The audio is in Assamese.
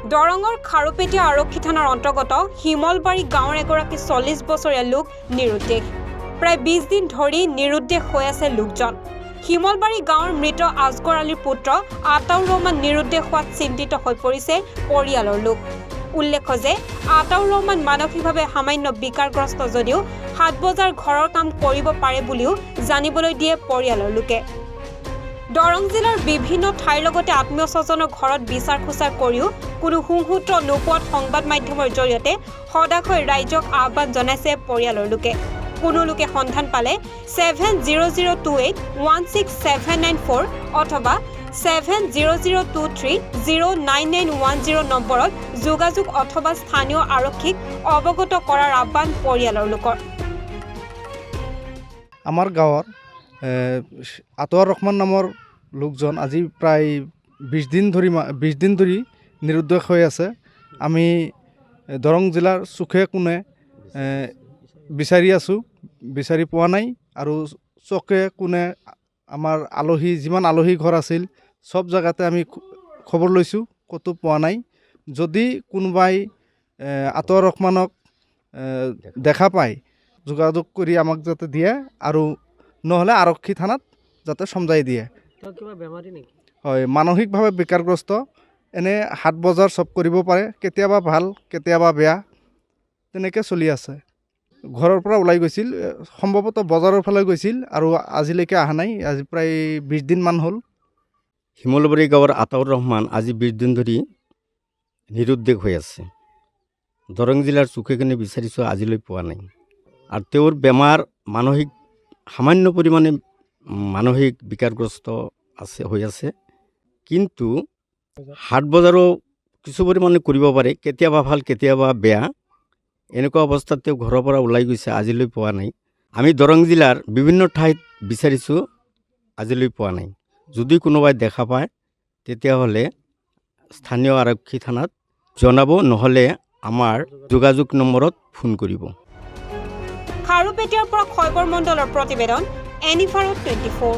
দৰঙৰ খাৰুপেটীয়া আৰক্ষী থানাৰ অন্তৰ্গত হিমলবাৰী গাঁৱৰ এগৰাকী 40 বছৰীয়া লোক নিৰুদ্দেশ। প্ৰায় 20 দিন ধৰি নিৰুদ্দেশ হৈ আছে লোকজন। হিমলবাৰী গাঁৱৰ মৃত আজগৰ আলীৰ পুত্ৰ আতাউৰ ৰহমান নিৰুদ্দেশ হোৱাত চিন্তিত হৈ পৰিছে পৰিয়ালৰ লোক। উল্লেখ্য যে আতাউৰ ৰহমান মানসিকভাৱে সামান্য বিকাৰগ্ৰস্ত যদিও 7 বজাৰ ঘৰৰ কাম কৰিব পাৰে বুলিও জানিবলৈ দিয়ে পৰিয়ালৰ লোকে। দৰং জিলাৰ বিভিন্ন ঠাইৰ লগতে আত্মীয় স্বজনৰ ঘৰত বিচাৰ খোচাৰ কৰিও কোনো সুসূত্ৰ নোপোৱাত সংবাদ মাধ্যমৰ জৰিয়তে সদায় হৈ ৰাইজক আহ্বান জনাইছে পৰিয়ালৰ লোকে। কোনো লোকে সন্ধান পালে 7008167994 অথবা 7002309910 নম্বৰত যোগাযোগ অথবা স্থানীয় আৰক্ষীক অৱগত কৰাৰ আহ্বান পৰিয়ালৰ লোকৰ। আমাৰ গাঁৱৰ আতাউৰ ৰহমান নামৰ লোকজন আজি প্ৰায় 20 দিন ধৰি নিৰুদ্দেশ হৈ আছে। আমি দৰং জিলাৰ চুকে কোণে বিচাৰি আছোঁ, বিচাৰি পোৱা নাই। আৰু চকে কোণে আমাৰ যিমান আলহী ঘৰ আছিল সব জেগাতে আমি খবৰ লৈছোঁ, ক'তো পোৱা নাই। যদি কোনোবাই আতাউৰ ৰহমানক দেখা পায় যোগাযোগ কৰি আমাক যাতে দিয়ে, আৰু নহ'লে আৰক্ষী থানাত যাতে সমজাই দিয়ে। কিবা বেমাৰী নেকি? হয়, মানসিকভাৱে বিকাৰগ্ৰস্ত। এনে 7 বজাৰ চব কৰিব পাৰে, কেতিয়াবা ভাল কেতিয়াবা বেয়া, তেনেকৈ চলি আছে। ঘৰৰ পৰা ওলাই গৈছিল, সম্ভৱতঃ বজাৰৰ ফালে গৈছিল আৰু আজিলৈকে অহা নাই। আজি প্ৰায় 20 দিনমান হ'ল। হিমলবাৰী গাঁৱৰ আতাউৰ ৰহমান আজি 20 দিন ধৰি নিৰুদ্দেশ হৈ আছে। দৰং জিলাৰ চুকে কোণে বিচাৰিছোঁ, আজিলৈ পোৱা নাই। আৰু তেওঁৰ বেমাৰ সামান্য পৰিমাণে মানসিক বিকাৰগ্ৰস্ত হৈ আছে। কিন্তু 7 বজাৰো কিছু পৰিমাণে কৰিব পাৰে, কেতিয়াবা ভাল কেতিয়াবা বেয়া। এনেকুৱা অৱস্থাত তেওঁ ঘৰৰ পৰা ওলাই গৈছে, আজিলৈ পোৱা নাই। আমি দৰং জিলাৰ বিভিন্ন ঠাইত বিচাৰিছোঁ, আজিলৈ পোৱা নাই। যদি কোনোবাই দেখা পায় তেতিয়াহ'লে স্থানীয় আৰক্ষী থানাত জনাব, নহ'লে আমাৰ যোগাযোগ নম্বৰত ফোন কৰিব। খাৰুপেটীয়াৰ পৰা খয়বৰ মণ্ডলৰ প্ৰতিবেদন, এনিভাৰত 24।